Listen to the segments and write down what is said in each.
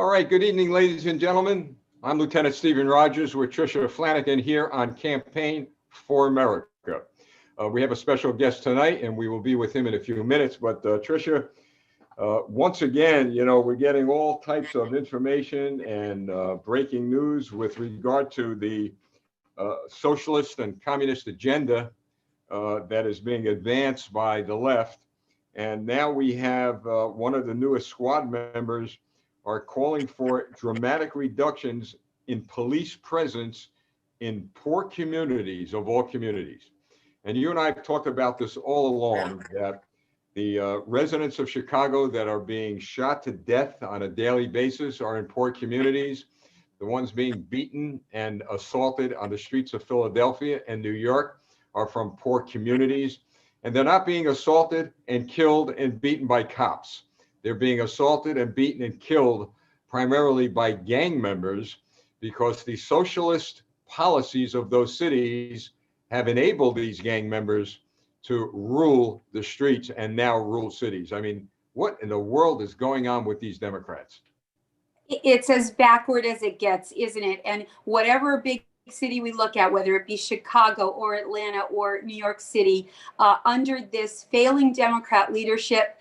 All right, good evening, ladies and gentlemen. I'm Lieutenant Stephen Rogers with Tricia Flanagan here on Campaign for America. We have a special guest tonight, and we will be with him in a few minutes. But Tricia, once again, we're getting all types of information and breaking news with regard to the socialist and communist agenda that is being advanced by the left. And now we have one of the newest squad members are calling for dramatic reductions in police presence in poor communities of all communities. And you and I have talked about this all along, that the residents of Chicago that are being shot to death on a daily basis are in poor communities. The ones being beaten and assaulted on the streets of Philadelphia and New York are from poor communities. And they're not being assaulted and killed and beaten by cops. They're being assaulted and beaten and killed primarily by gang members, because the socialist policies of those cities have enabled these gang members to rule the streets and now rule cities. I mean, what in the world is going on with these Democrats? It's as backward as it gets, isn't it? And whatever big city we look at, whether it be Chicago or Atlanta or New York City, under this failing Democrat leadership,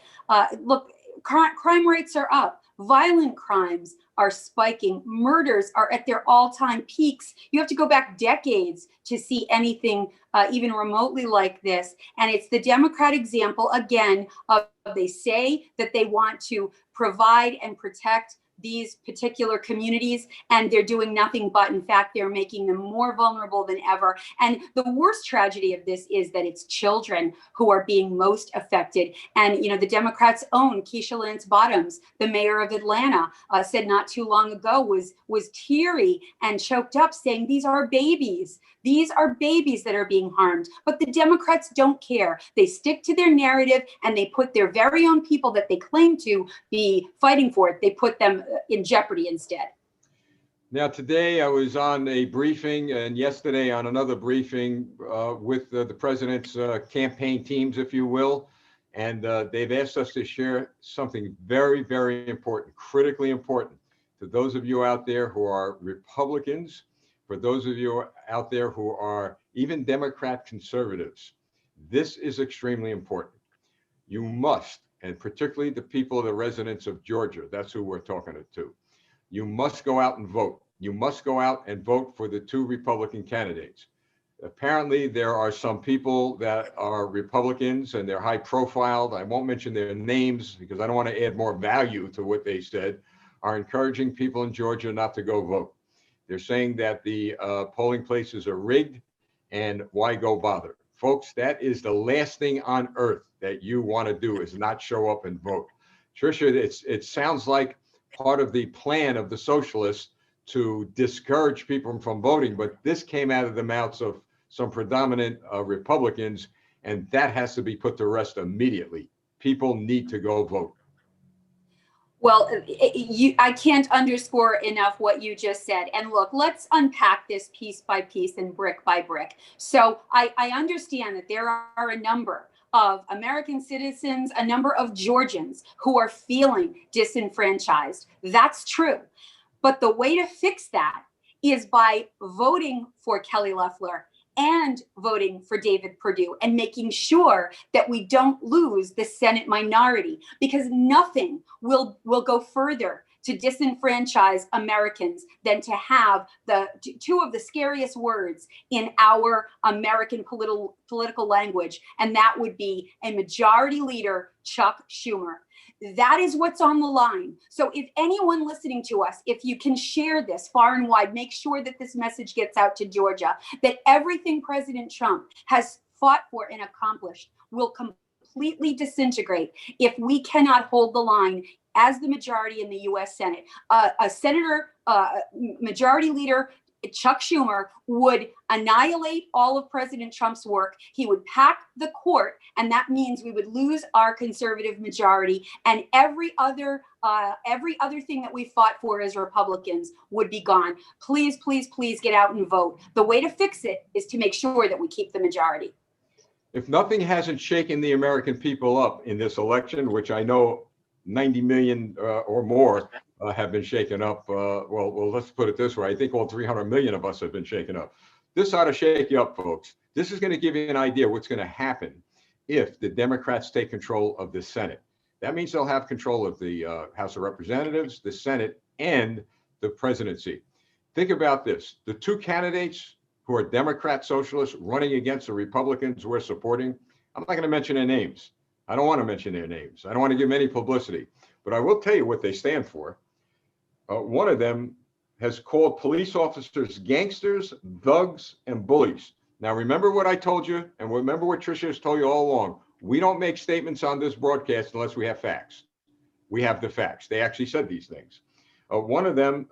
look, crime rates are up. Violent crimes are spiking. Murders are at their all-time peaks. You have to go back decades to see anything even remotely like this. And it's the Democrat example, again, of they say that they want to provide and protect these particular communities, and they're doing nothing but, in fact, they're making them more vulnerable than ever. And the worst tragedy of this is that it's children who are being most affected. And, the Democrats' own Keisha Lance Bottoms, the mayor of Atlanta, said not too long ago, was teary and choked up, saying these are babies. These are babies that are being harmed. But the Democrats don't care. They stick to their narrative, and they put their very own people that they claim to be fighting for it, they put them in jeopardy instead. Now, today I was on a briefing, and yesterday on another briefing with the president's campaign teams, if you will. And they've asked us to share something very, very important, critically important to those of you out there who are Republicans, for those of you out there who are even Democrat conservatives. This is extremely important. You must, and particularly the people, the residents of Georgia, that's who we're talking to. You must go out and vote. You must go out and vote for the two Republican candidates. Apparently, there are some people that are Republicans and they're high profiled. I won't mention their names because I don't want to add more value to what they said, are encouraging people in Georgia not to go vote. They're saying that the polling places are rigged, and why go bother? Folks, that is the last thing on earth that you want to do, is not show up and vote. Tricia, it sounds like part of the plan of the socialists to discourage people from voting, but this came out of the mouths of some predominant Republicans, and that has to be put to rest immediately. People need to go vote. Well, I can't underscore enough what you just said. And look, let's unpack this piece by piece and brick by brick. So I understand that there are a number of American citizens, a number of Georgians who are feeling disenfranchised. That's true. But the way to fix that is by voting for Kelly Loeffler and voting for David Perdue and making sure that we don't lose the Senate minority, because nothing will go further to disenfranchise Americans than to have the two of the scariest words in our American political language, and that would be a majority leader, Chuck Schumer. That is what's on the line. So if anyone listening to us, if you can share this far and wide, make sure that this message gets out to Georgia, that everything President Trump has fought for and accomplished will completely disintegrate if we cannot hold the line as the majority in the U.S. Senate. Majority Leader Chuck Schumer would annihilate all of President Trump's work. He would pack the court, and that means we would lose our conservative majority, and every other thing that we fought for as Republicans would be gone. Please, please, please get out and vote. The way to fix it is to make sure that we keep the majority. If nothing hasn't shaken the American people up in this election, which I know 90 million or more have been shaken up. Well, let's put it this way. I think all 300 million of us have been shaken up. This ought to shake you up, folks. This is going to give you an idea what's going to happen if the Democrats take control of the Senate. That means they'll have control of the House of Representatives, the Senate, and the presidency. Think about this. The two candidates who are Democrat socialists running against the Republicans we're supporting, I'm not going to mention their names. I don't want to mention their names. I don't want to give them any publicity, but I will tell you what they stand for. One of them has called police officers gangsters, thugs, and bullies. Now, remember what I told you, and remember what Tricia has told you all along. We don't make statements on this broadcast unless we have facts. We have the facts. They actually said these things. One of them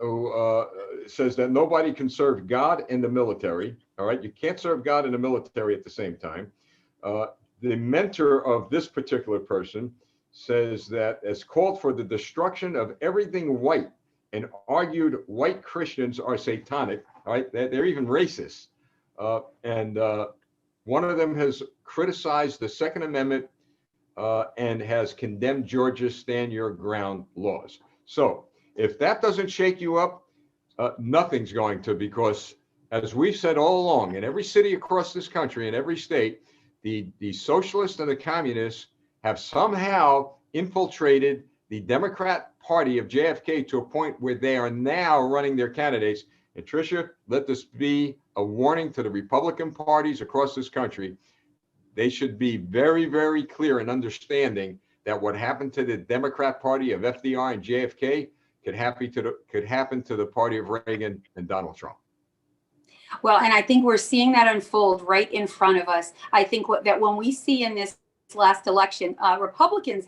says that nobody can serve God in the military. All right, you can't serve God in the military at the same time. The mentor of this particular person says that has called for the destruction of everything white and argued white Christians are satanic. All right, they're even racist. And one of them has criticized the Second Amendment and has condemned Georgia's Stand Your Ground laws. So if that doesn't shake you up, nothing's going to, because as we've said all along, in every city across this country, in every state, the socialists and the communists have somehow infiltrated the Democrat Party of JFK to a point where they are now running their candidates. And Tricia, let this be a warning to the Republican parties across this country. They should be very, very clear in understanding that what happened to the Democrat Party of FDR and JFK could happen to the party of Reagan and Donald Trump. Well, and I think we're seeing that unfold right in front of us. I think that when we see in this last election, Republicans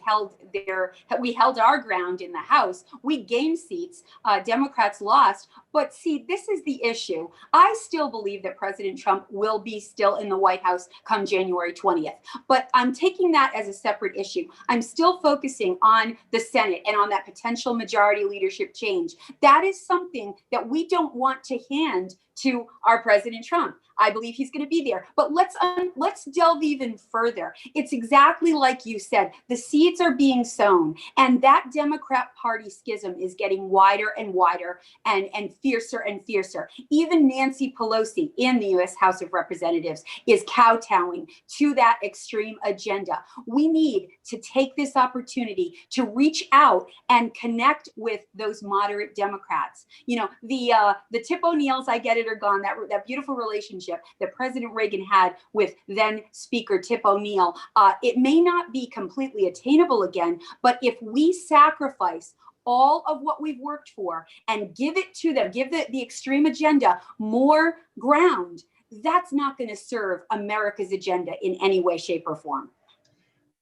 we held our ground in the House. We gained seats. Democrats lost. But see, this is the issue. I still believe that President Trump will be still in the White House come January 20th. But I'm taking that as a separate issue. I'm still focusing on the Senate and on that potential majority leadership change. That is something that we don't want to hand to our President Trump. I believe he's going to be there. But let's delve even further. It's exactly like you said. The seeds are being sown, and that Democrat Party schism is getting wider and wider and fiercer and fiercer. Even Nancy Pelosi in the U.S. House of Representatives is kowtowing to that extreme agenda. We need to take this opportunity to reach out and connect with those moderate Democrats. You know, the Tip O'Neills, I get it, are gone. That beautiful relationship that President Reagan had with then Speaker Tip O'Neill, it may not be completely attainable again, but if we sacrifice all of what we've worked for and give it to them, give the extreme agenda more ground, that's not going to serve America's agenda in any way, shape, or form.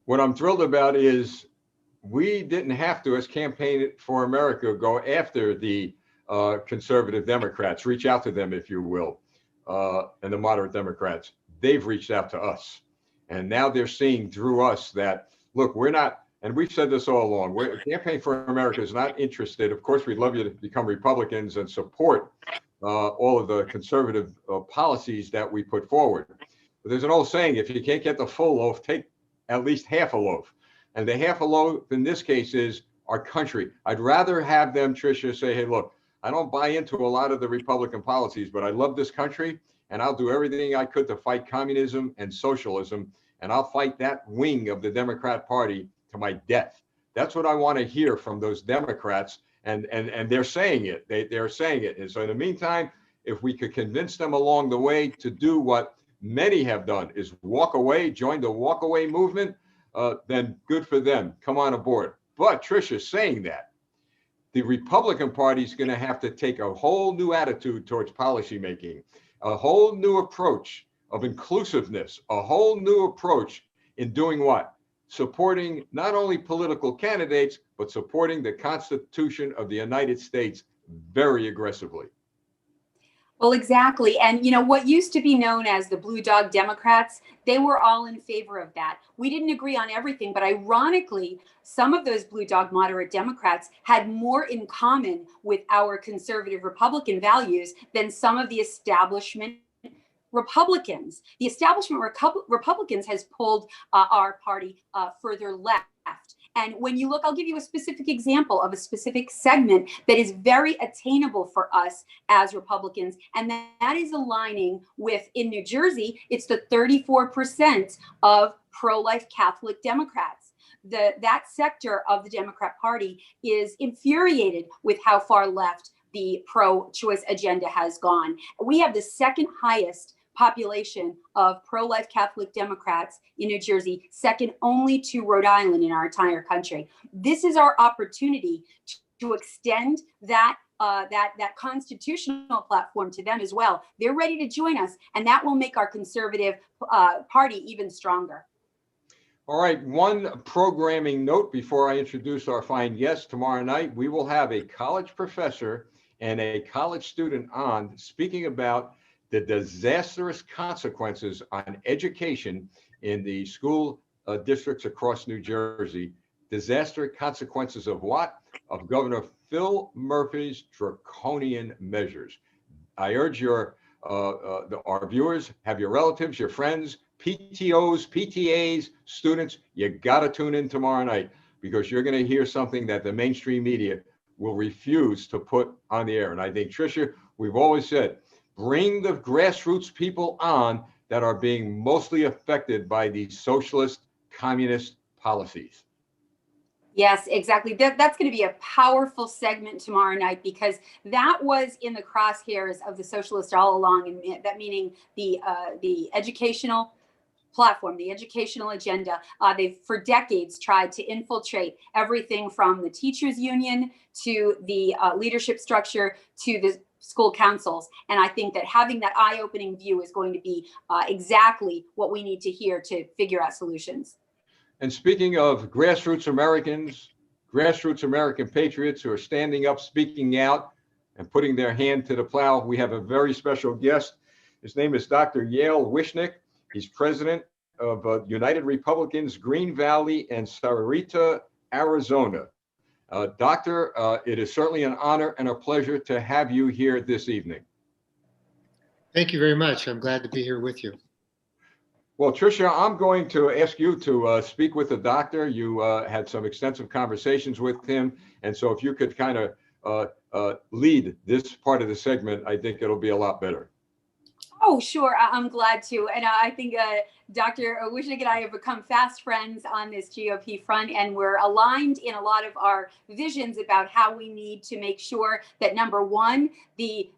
What I'm thrilled about is we didn't have to, as Campaign for America, go after the conservative Democrats, reach out to them, if you will, and the moderate Democrats. They've reached out to us. And now they're seeing through us that, look, we're not, and we've said this all along, Campaign for America is not interested. Of course, we'd love you to become Republicans and support all of the conservative policies that we put forward. But there's an old saying, if you can't get the full loaf, take at least half a loaf. And the half a loaf in this case is our country. I'd rather have them, Tricia, say, hey, look, I don't buy into a lot of the Republican policies, but I love this country, and I'll do everything I could to fight communism and socialism, and I'll fight that wing of the Democrat Party to my death. That's what I want to hear from those Democrats, and they're saying it. They're saying it. And so in the meantime, if we could convince them along the way to do what many have done, is walk away, join the walk away movement, then good for them. Come on aboard. But Tricia, saying that, the Republican Party is going to have to take a whole new attitude towards policymaking, a whole new approach of inclusiveness, a whole new approach in doing what? Supporting not only political candidates, but supporting the Constitution of the United States very aggressively. Well, exactly. And, you know, what used to be known as the Blue Dog Democrats, they were all in favor of that. We didn't agree on everything, but ironically, some of those Blue Dog moderate Democrats had more in common with our conservative Republican values than some of the establishment Republicans. The establishment Republicans has pulled our party further left. And when you look, I'll give you a specific example of a specific segment that is very attainable for us as Republicans. And that is aligning with, in New Jersey, it's the 34% of pro-life Catholic Democrats. That sector of the Democrat Party is infuriated with how far left the pro-choice agenda has gone. We have the second highest population of pro-life Catholic Democrats in New Jersey, second only to Rhode Island in our entire country. This is our opportunity to extend that that constitutional platform to them as well. They're ready to join us, and that will make our conservative party even stronger. All right, one programming note before I introduce our fine guest. Tomorrow night, we will have a college professor and a college student on speaking about the disastrous consequences on education in the school districts across New Jersey. Disastrous consequences of what? Of Governor Phil Murphy's draconian measures. I urge our viewers, have your relatives, your friends, PTOs, PTAs, students, you got to tune in tomorrow night, because you're going to hear something that the mainstream media will refuse to put on the air. And I think, Tricia, we've always said, bring the grassroots people on that are being mostly affected by these socialist, communist policies. Yes, exactly. That's going to be a powerful segment tomorrow night, because that was in the crosshairs of the socialists all along, and that meaning the educational platform, the educational agenda. They've for decades tried to infiltrate everything from the teachers union to the leadership structure to the school councils. And I think that having that eye-opening view is going to be exactly what we need to hear to figure out solutions. And speaking of grassroots Americans, grassroots American patriots who are standing up, speaking out, and putting their hand to the plow, we have a very special guest. His name is Dr. Yael Wishnick. He's president of United Republicans, Green Valley and Sarita, Arizona. Doctor, it is certainly an honor and a pleasure to have you here this evening. Thank you very much. I'm glad to be here with you. Well, Tricia, I'm going to ask you to speak with the doctor. You had some extensive conversations with him. And so if you could kind of lead this part of the segment, I think it'll be a lot better. Oh, sure. I'm glad to. And I think Dr. Wishnick and I have become fast friends on this GOP front, and we're aligned in a lot of our visions about how we need to make sure that, number one, the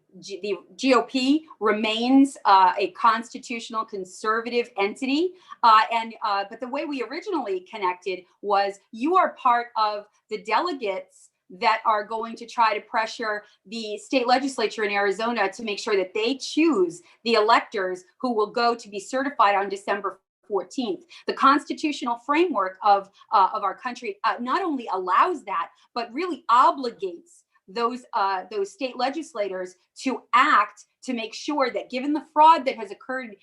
GOP remains a constitutional conservative entity. But the way we originally connected was you are part of the delegates that are going to try to pressure the state legislature in Arizona to make sure that they choose the electors who will go to be certified on December 14th. The constitutional framework of our country not only allows that, but really obligates those state legislators to act to make sure that, given the fraud that has occurred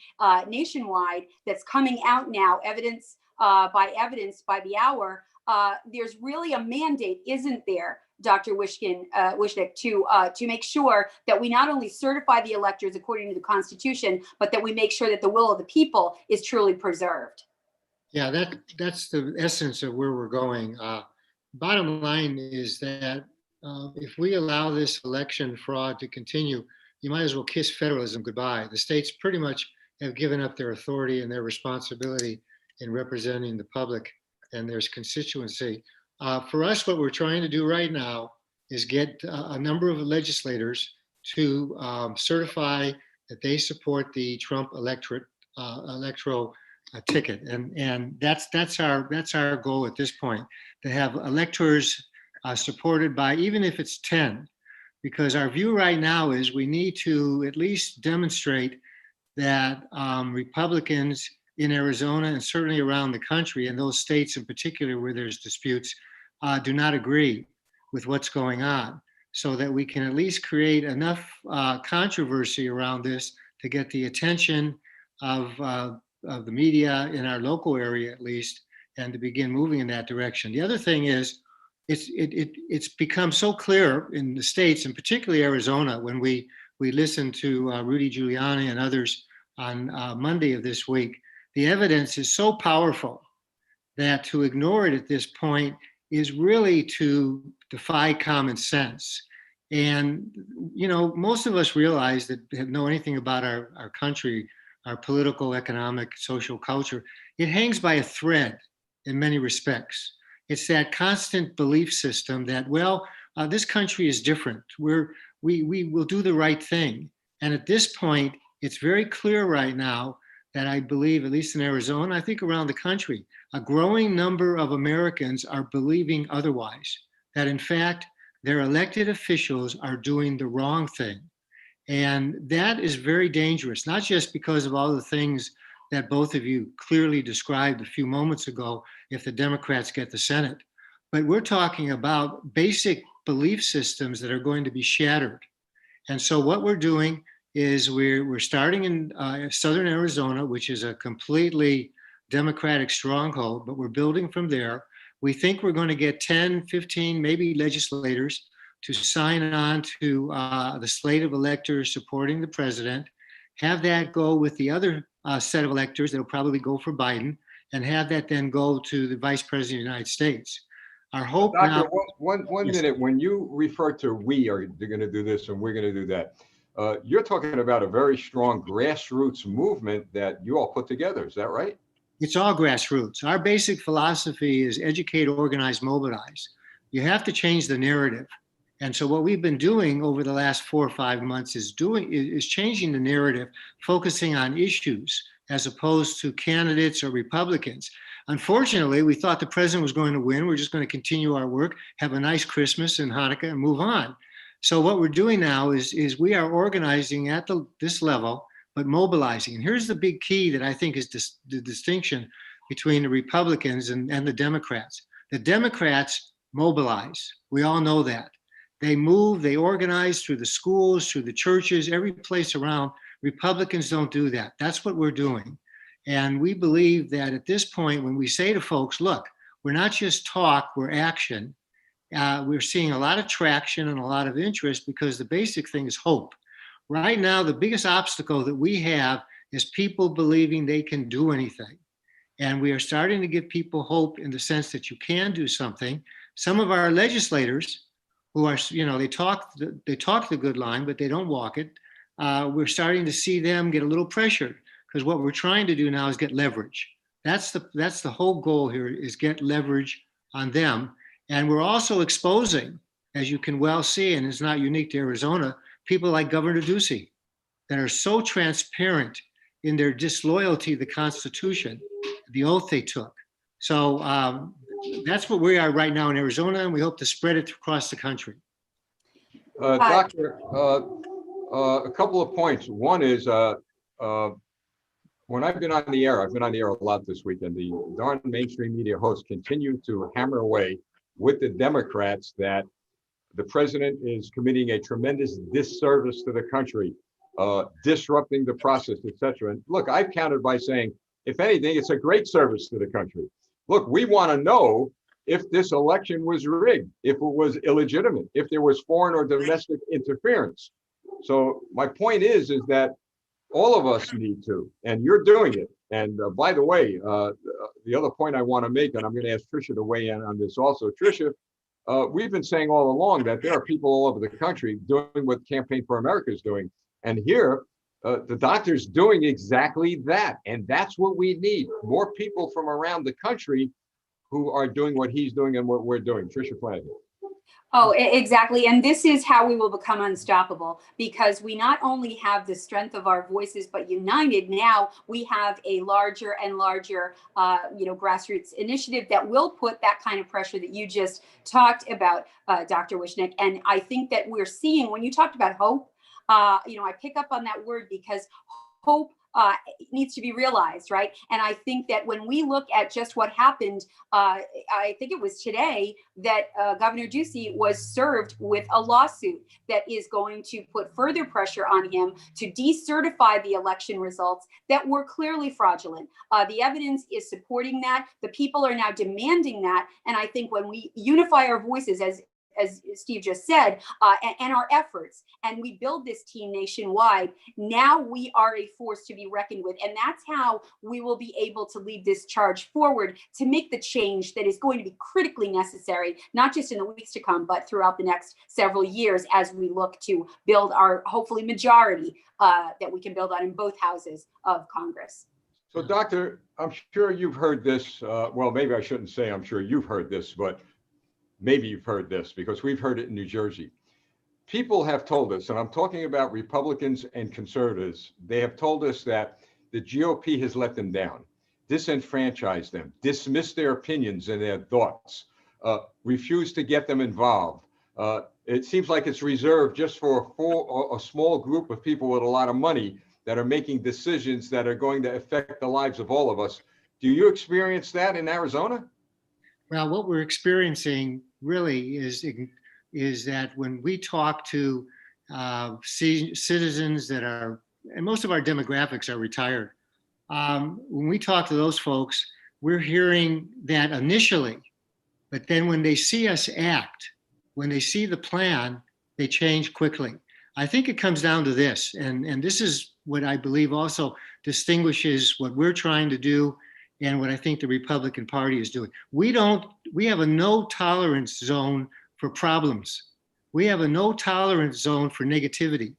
nationwide, that's coming out now, evidence by the hour, there's really a mandate, isn't there, Dr. Wishnick, to make sure that we not only certify the electors according to the Constitution, but that we make sure that the will of the people is truly preserved. Yeah, that's the essence of where we're going. Bottom line is that if we allow this election fraud to continue, you might as well kiss federalism goodbye. The states pretty much have given up their authority and their responsibility in representing the public and their constituency. For us, what we're trying to do right now is get a number of legislators to certify that they support the Trump electoral ticket, and that's our goal at this point, to have electors supported by, even if it's 10, because our view right now is we need to at least demonstrate that Republicans in Arizona and certainly around the country, and those states in particular where there's disputes, do not agree with what's going on, so that we can at least create enough controversy around this to get the attention of the media in our local area, at least, and to begin moving in that direction. The other thing is, it's become so clear in the states, and particularly Arizona, when we listened to Rudy Giuliani and others on Monday of this week. The evidence is so powerful that to ignore it at this point is really to defy common sense. And, you know, most of us realize that know anything about our country, our political, economic, social culture. It hangs by a thread in many respects. It's that constant belief system that, well, this country is different. We will do the right thing. And at this point, it's very clear right now that I believe, at least in Arizona, I think around the country, a growing number of Americans are believing otherwise, that in fact, their elected officials are doing the wrong thing. And that is very dangerous, not just because of all the things that both of you clearly described a few moments ago, if the Democrats get the Senate, but we're talking about basic belief systems that are going to be shattered. And so what we're doing is we're starting in southern Arizona, which is a completely Democratic stronghold, but we're building from there. We think we're going to get 10, 15, maybe legislators to sign on to the slate of electors supporting the president, have that go with the other set of electors that will probably go for Biden, and have that then go to the vice president of the United States. Our hope Doctor, now. one Yes. minute, when you refer to we are going to do this and we're going to do that, you're talking about a very strong grassroots movement that you all put together. Is that right? It's all grassroots. Our basic philosophy is educate, organize, mobilize. You have to change the narrative. And so what we've been doing over the last 4 or 5 months is changing the narrative, focusing on issues as opposed to candidates or Republicans. Unfortunately, we thought the president was going to win. We're just going to continue our work, have a nice Christmas and Hanukkah, and move on. So what we're doing now is we are organizing at this level, but mobilizing. And here's the big key that I think is the distinction between the Republicans and the Democrats. The Democrats mobilize. We all know that. They move, they organize through the schools, through the churches, every place around. Republicans don't do that. That's what we're doing. And we believe that at this point, when we say to folks, look, we're not just talk, we're action. We're seeing a lot of traction and a lot of interest because the basic thing is hope. Right now, the biggest obstacle that we have is people believing they can do anything. And we are starting to give people hope in the sense that you can do something. Some of our legislators who are, you know, they talk the good line, but they don't walk it. We're starting to see them get a little pressured because what we're trying to do now is get leverage. That's the whole goal here, is get leverage on them. And we're also exposing, as you can well see, and it's not unique to Arizona, people like Governor Ducey that are so transparent in their disloyalty to the Constitution, the oath they took. So that's what we are right now in Arizona, and we hope to spread it across the country. Doctor, a couple of points. One is when I've been on the air, I've been on the air a lot this weekend, the darn mainstream media hosts continue to hammer away with the Democrats that the president is committing a tremendous disservice to the country, disrupting the process, etc. And look, I've countered by saying, if anything, it's a great service to the country. Look, we want to know if this election was rigged, if it was illegitimate, if there was foreign or domestic interference. So my point is that all of us need to, and you're doing it. And by the way, the other point I want to make, and I'm going to ask Tricia to weigh in on this also. Tricia, we've been saying all along that there are people all over the country doing what Campaign for America is doing. And here, the doctor's doing exactly that. And that's what we need. More people from around the country who are doing what he's doing and what we're doing. Tricia Flanagan. Oh, exactly. And this is how we will become unstoppable, because we not only have the strength of our voices, but united now we have a larger and larger, grassroots initiative that will put that kind of pressure that you just talked about, Dr. Wishnick. And I think that we're seeing, when you talked about hope, I pick up on that word because hope needs to be realized, right? And I think that when we look at just what happened, I think it was today that Governor Ducey was served with a lawsuit that is going to put further pressure on him to decertify the election results that were clearly fraudulent. The evidence is supporting that. The people are now demanding that. And I think when we unify our voices, as Steve just said, and our efforts, and we build this team nationwide, now we are a force to be reckoned with. And that's how we will be able to lead this charge forward to make the change that is going to be critically necessary, not just in the weeks to come, but throughout the next several years as we look to build our hopefully majority that we can build on in both houses of Congress. So, Doctor, I'm sure you've heard this. Well, maybe I shouldn't say I'm sure you've heard this, but maybe you've heard this because we've heard it in New Jersey. People have told us, and I'm talking about Republicans and conservatives, they have told us that the GOP has let them down, disenfranchised them, dismissed their opinions and their thoughts, refused to get them involved. It seems like it's reserved just for a small group of people with a lot of money that are making decisions that are going to affect the lives of all of us. Do you experience that in Arizona? Well, what we're experiencing really is that when we talk to citizens that are, and most of our demographics are retired, when we talk to those folks, we're hearing that initially, but then when they see us act, when they see the plan, they change quickly. I think it comes down to this, and this is what I believe also distinguishes what we're trying to do and what I think the Republican Party is doing. We have a no tolerance zone for problems. We have a no tolerance zone for negativity.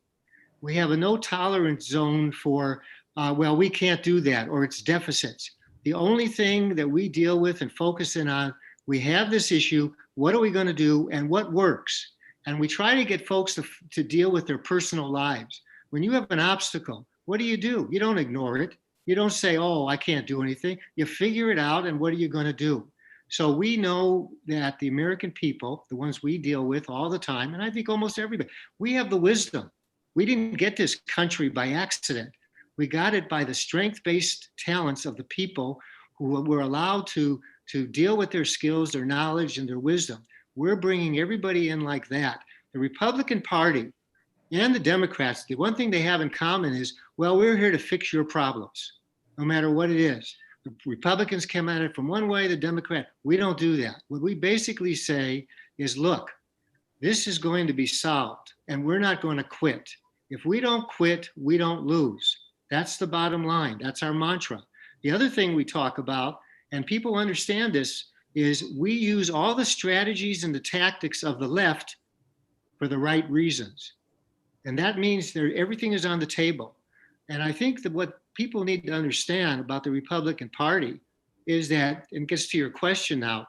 We have a no tolerance zone for, well, we can't do that, or it's deficits. The only thing that we deal with and focus in on, we have this issue, what are we going to do and what works? And we try to get folks to deal with their personal lives. When you have an obstacle, what do? You don't ignore it. You don't say, oh, I can't do anything. You figure it out, and what are you going to do? So we know that the American people, the ones we deal with all the time, and I think almost everybody, we have the wisdom. We didn't get this country by accident. We got it by the strength-based talents of the people who were allowed to deal with their skills, their knowledge, and their wisdom. We're bringing everybody in like that. The Republican Party and the Democrats, the one thing they have in common is, well, we're here to fix your problems, no matter what it is. The Republicans come at it from one way, the Democrat, we don't do that. What we basically say is, look, this is going to be solved, and we're not going to quit. If we don't quit, we don't lose. That's the bottom line. That's our mantra. The other thing we talk about, and people understand this, is we use all the strategies and the tactics of the left for the right reasons. And that means everything is on the table. And I think that what people need to understand about the Republican Party is that, and it gets to your question now,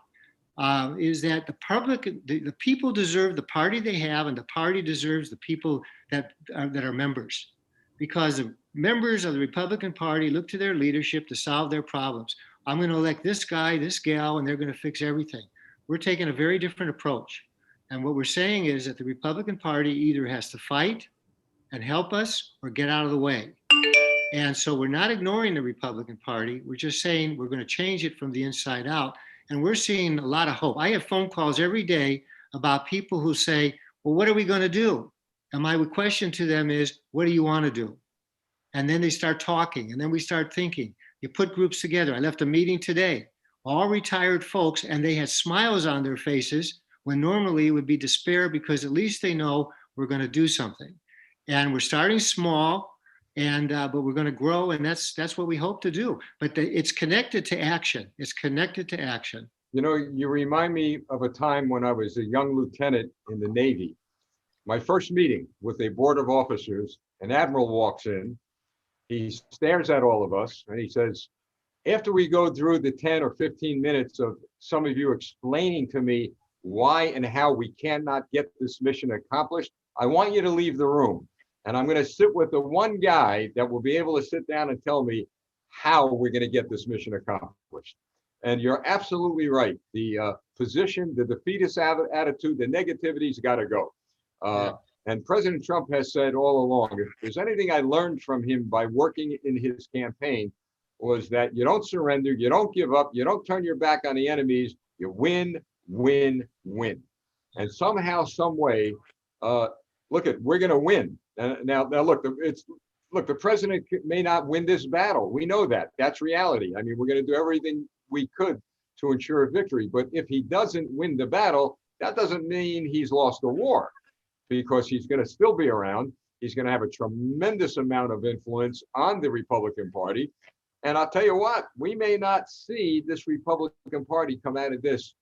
is that the people deserve the party they have, and the party deserves the people that are members. Because the members of the Republican Party look to their leadership to solve their problems. I'm going to elect this guy, this gal, and they're going to fix everything. We're taking a very different approach. And what we're saying is that the Republican Party either has to fight and help us or get out of the way. And so we're not ignoring the Republican Party. We're just saying we're going to change it from the inside out. And we're seeing a lot of hope. I have phone calls every day about people who say, well, what are we going to do? And my question to them is, what do you want to do? And then they start talking, and then we start thinking. You put groups together. I left a meeting today, all retired folks, and they had smiles on their faces when normally it would be despair, because at least they know we're going to do something. And we're starting small, and but we're going to grow, and that's what we hope to do. But it's connected to action. It's connected to action. You know, you remind me of a time when I was a young lieutenant in the Navy. My first meeting with a board of officers, an admiral walks in. He stares at all of us and he says, after we go through the 10 or 15 minutes of some of you explaining to me why and how we cannot get this mission accomplished, I want you to leave the room. And I'm going to sit with the one guy that will be able to sit down and tell me how we're going to get this mission accomplished. And you're absolutely right. The position, the defeatist attitude, the negativity's got to go. And President Trump has said all along, if there's anything I learned from him by working in his campaign, was that you don't surrender, you don't give up, you don't turn your back on the enemies, you win, win, win. And somehow, some way, we're going to win. Now look, the president may not win this battle. We know that. That's reality. I mean, we're going to do everything we could to ensure a victory. But if he doesn't win the battle, That doesn't mean he's lost the war, because he's going to still be around. He's going to have a tremendous amount of influence on the Republican Party. And I'll tell you what, we may not see this Republican Party come out of this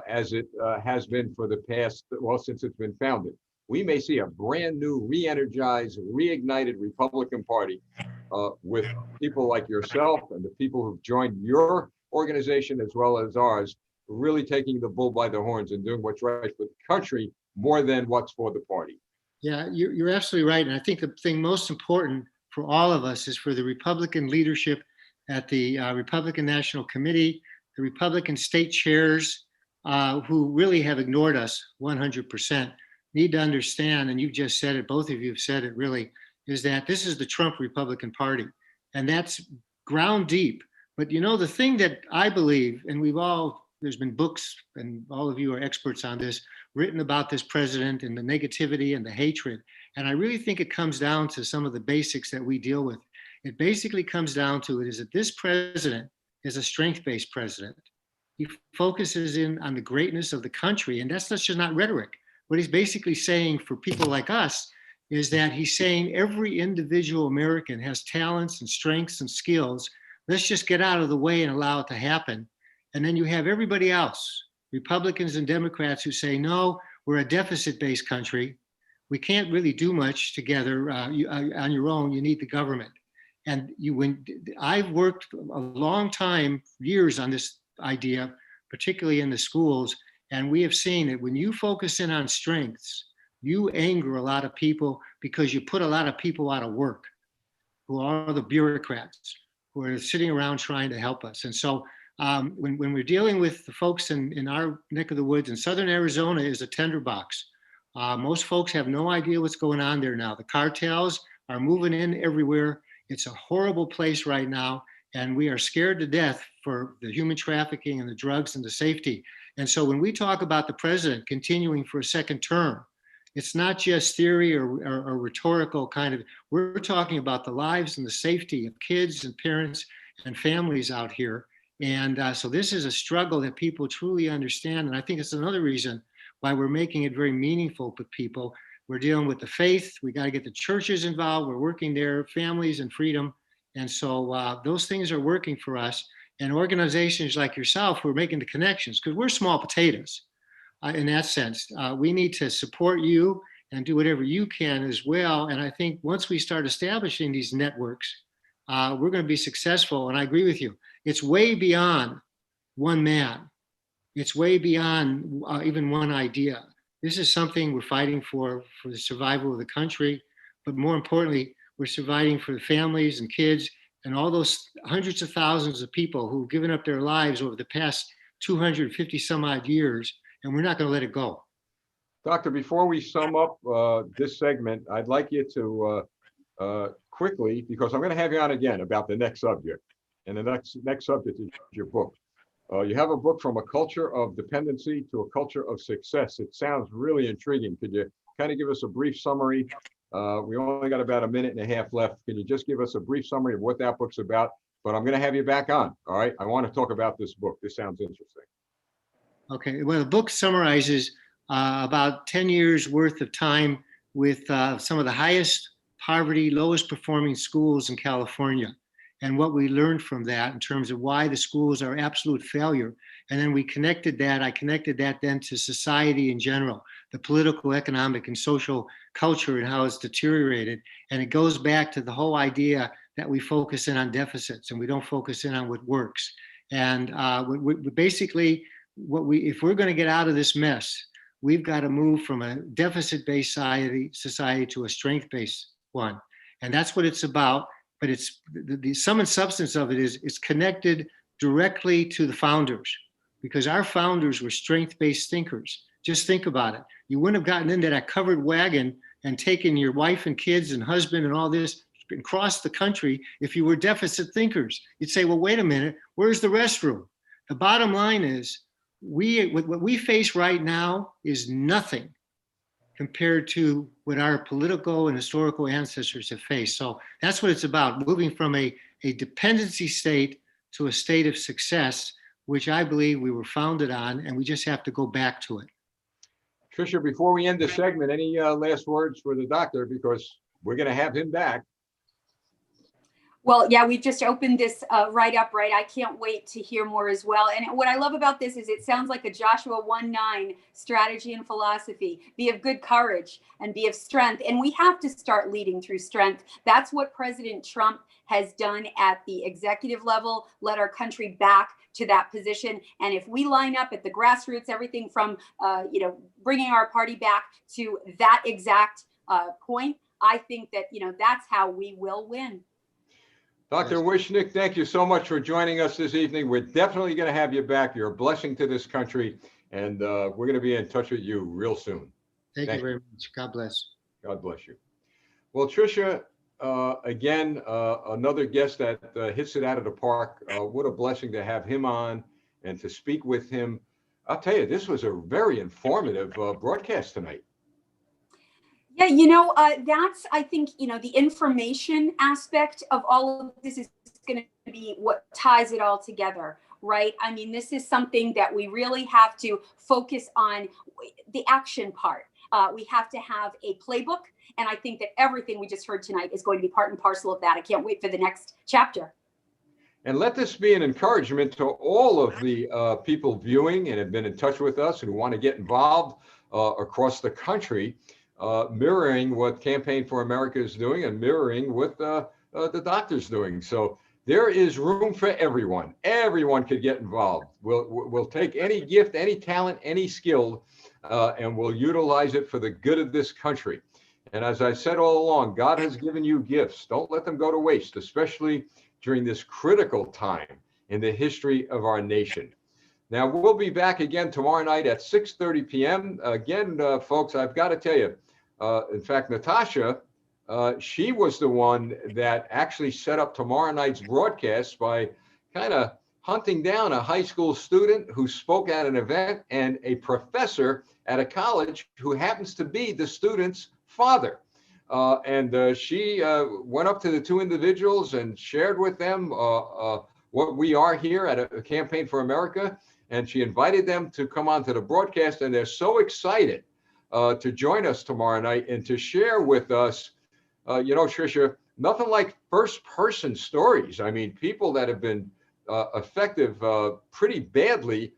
as it has been for the past, well, since it's been founded. We may see a brand new, re-energized, reignited Republican Party with people like yourself and the people who've joined your organization as well as ours, really taking the bull by the horns and doing what's right for the country more than what's for the party. Yeah, you're absolutely right. And I think the thing most important for all of us is for the Republican leadership at the Republican National Committee, the Republican state chairs who really have ignored us 100%, need to understand, and you've just said it, both of you have said it really, is that this is the Trump Republican Party. And that's ground deep. But you know, the thing that I believe, and there's been books, and all of you are experts on this, written about this president and the negativity and the hatred. And I really think it comes down to some of the basics that we deal with. It basically comes down to it is that this president is a strength-based president. He focuses in on the greatness of the country, and that's just not rhetoric. What he's basically saying for people like us is that he's saying every individual American has talents and strengths and skills. Let's just get out of the way and allow it to happen. And then you have everybody else, Republicans and Democrats, who say, no, we're a deficit-based country. We can't really do much together on your own. You need the government. And I've worked a long time, years on this idea, particularly in the schools, and we have seen that when you focus in on strengths, you anger a lot of people because you put a lot of people out of work, who are the bureaucrats, who are sitting around trying to help us. And so when we're dealing with the folks in our neck of the woods, in southern Arizona is a tinderbox. Most folks have no idea what's going on there now. The cartels are moving in everywhere. It's a horrible place right now, and we are scared to death for the human trafficking and the drugs and the safety. And so when we talk about the president continuing for a second term, it's not just theory or rhetorical kind of, we're talking about the lives and the safety of kids and parents and families out here. And so this is a struggle that people truly understand. And I think it's another reason why we're making it very meaningful for people. We're dealing with the faith. We got to get the churches involved. We're working there, families and freedom. And so those things are working for us. And organizations like yourself who are making the connections, because we're small potatoes in that sense. We need to support you and do whatever you can as well. And I think once we start establishing these networks, we're going to be successful. And I agree with you. It's way beyond one man. It's way beyond even one idea. This is something we're fighting for the survival of the country. But more importantly, we're surviving for the families and kids and all those hundreds of thousands of people who've given up their lives over the past 250 some odd years, and we're not going to let it go. Doctor, before we sum up this segment, I'd like you to quickly, because I'm going to have you on again about the next subject, and the next subject is your book. You have a book, From a Culture of Dependency to a Culture of Success. It sounds really intriguing. Could you kind of give us a brief summary? We only got about a minute and a half left. Can you just give us a brief summary of what that book's about? But I'm going to have you back on. All right. I want to talk about this book. This sounds interesting. Okay. Well, the book summarizes about 10 years worth of time with some of the highest poverty, lowest performing schools in California, and what we learned from that in terms of why the schools are absolute failure. And then I connected that then to society in general, the political, economic, and social culture and how it's deteriorated. And it goes back to the whole idea that we focus in on deficits and we don't focus in on what works. And basically, if we're going to get out of this mess, we've got to move from a deficit-based society to a strength-based one. And that's what it's about. But it's the sum and substance of it is it's connected directly to the founders, because our founders were strength-based thinkers. Just think about it. You wouldn't have gotten into that covered wagon and taken your wife and kids and husband and all this and crossed the country if you were deficit thinkers. You'd say, well, wait a minute, where's the restroom? The bottom line is what we face right now is nothing compared to what our political and historical ancestors have faced. So that's what it's about, moving from a dependency state to a state of success, which I believe we were founded on, and we just have to go back to it. Tricia, before we end the segment, any last words for the doctor, because we're going to have him back. Well, yeah, we've just opened this right up, right? I can't wait to hear more as well. And what I love about this is it sounds like a Joshua 1:9 strategy and philosophy. Be of good courage and be of strength. And we have to start leading through strength. That's what President Trump has done at the executive level, led our country back to that position. And if we line up at the grassroots, everything from, bringing our party back to that exact point, I think that, that's how we will win. Dr. Wishnick, thank you so much for joining us this evening. We're definitely going to have you back. You're a blessing to this country, and we're going to be in touch with you real soon. Thank you very much. God bless. God bless you. Well, Tricia, again, another guest that hits it out of the park. What a blessing to have him on and to speak with him. I'll tell you, this was a very informative broadcast tonight. Yeah, that's, I think, the information aspect of all of this is going to be what ties it all together, right? I mean, this is something that we really have to focus on, the action part. We have to have a playbook. And I think that everything we just heard tonight is going to be part and parcel of that. I can't wait for the next chapter. And let this be an encouragement to all of the people viewing and have been in touch with us and who want to get involved across the country. Mirroring what Campaign for America is doing and mirroring what the doctor's doing. So there is room for everyone. Everyone could get involved. We'll take any gift, any talent, any skill, and we'll utilize it for the good of this country. And as I said all along, God has given you gifts. Don't let them go to waste, especially during this critical time in the history of our nation. Now, we'll be back again tomorrow night at 6:30 p.m. Again, folks, I've got to tell you, in fact, Natasha, she was the one that actually set up tomorrow night's broadcast by kind of hunting down a high school student who spoke at an event and a professor at a college who happens to be the student's father. And she went up to the two individuals and shared with them what we are here at a Campaign for America. And she invited them to come on to the broadcast, and they're so excited to join us tomorrow night and to share with us, Tricia, nothing like first-person stories. I mean, people that have been effective pretty badly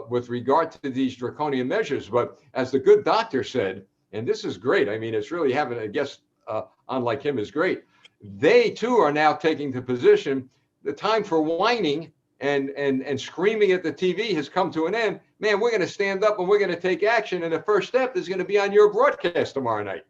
with regard to these draconian measures. But as the good doctor said, and this is great, I mean, it's really having a guest unlike him is great. They, too, are now taking the position, the time for whining and screaming at the TV has come to an end. Man, we're going to stand up and we're going to take action. And the first step is going to be on your broadcast tomorrow night.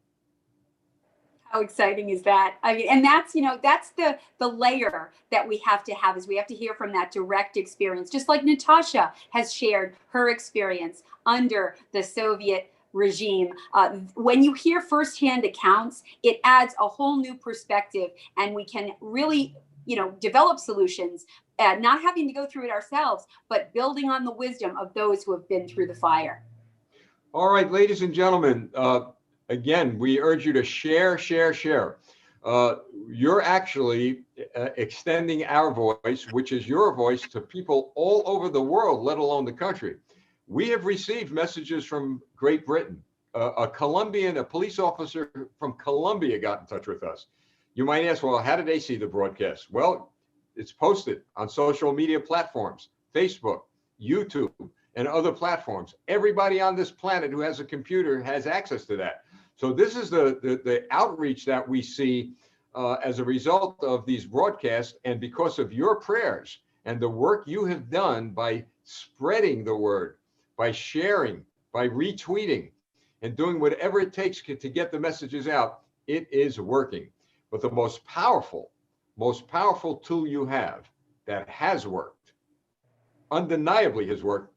How exciting is that? I mean, and that's, that's the layer that we have to have, is we have to hear from that direct experience, just like Natasha has shared her experience under the Soviet regime. When you hear firsthand accounts, it adds a whole new perspective, and we can really, develop solutions, not having to go through it ourselves, but building on the wisdom of those who have been through the fire. All right, ladies and gentlemen, again, we urge you to share. You're actually extending our voice, which is your voice, to people all over the world, let alone the country. We have received messages from Great Britain. A police officer from Colombia got in touch with us. You might ask, well, how did they see the broadcast? Well, it's posted on social media platforms, Facebook, YouTube, and other platforms. Everybody on this planet who has a computer has access to that. So this is the outreach that we see as a result of these broadcasts, and because of your prayers and the work you have done by spreading the word, by sharing, by retweeting, and doing whatever it takes to get the messages out, it is working. But the most powerful tool you have that has worked, undeniably has worked,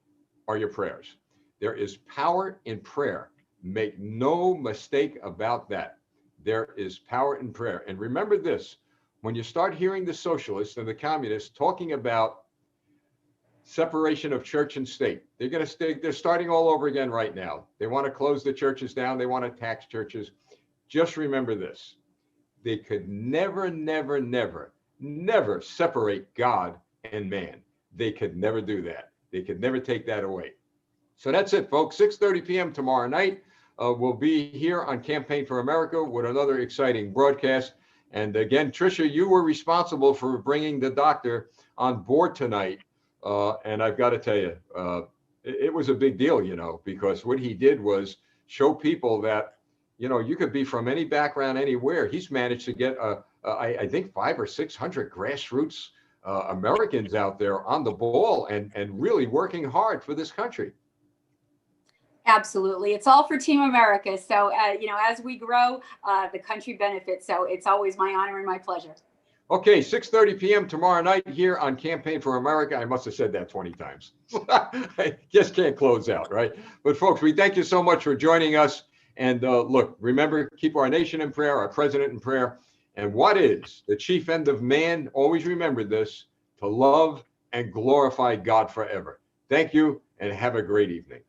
are your prayers. There is power in prayer. Make no mistake about that. There is power in prayer. And remember this, when you start hearing the socialists and the communists talking about separation of church and state, they're starting all over again right now. They want to close the churches down. They want to tax churches. Just remember this. They could never separate God and man. They could never do that. They could never take that away. So that's it, folks. 6:30 p.m. tomorrow night. We'll be here on Campaign for America with another exciting broadcast. And again, Tricia, you were responsible for bringing the doctor on board tonight. And I've got to tell you, it was a big deal, because what he did was show people that, you could be from any background, anywhere. He's managed to get, I think, 500 or 600 grassroots Americans out there on the ball and really working hard for this country. Absolutely. It's all for Team America. So, as we grow, the country benefits. So it's always my honor and my pleasure. Okay, 6:30 p.m. tomorrow night here on Campaign for America. I must have said that 20 times. I just can't close out, right? But folks, we thank you so much for joining us. And look, remember, keep our nation in prayer, our president in prayer. And what is the chief end of man? Always remember this: to love and glorify God forever. Thank you and have a great evening.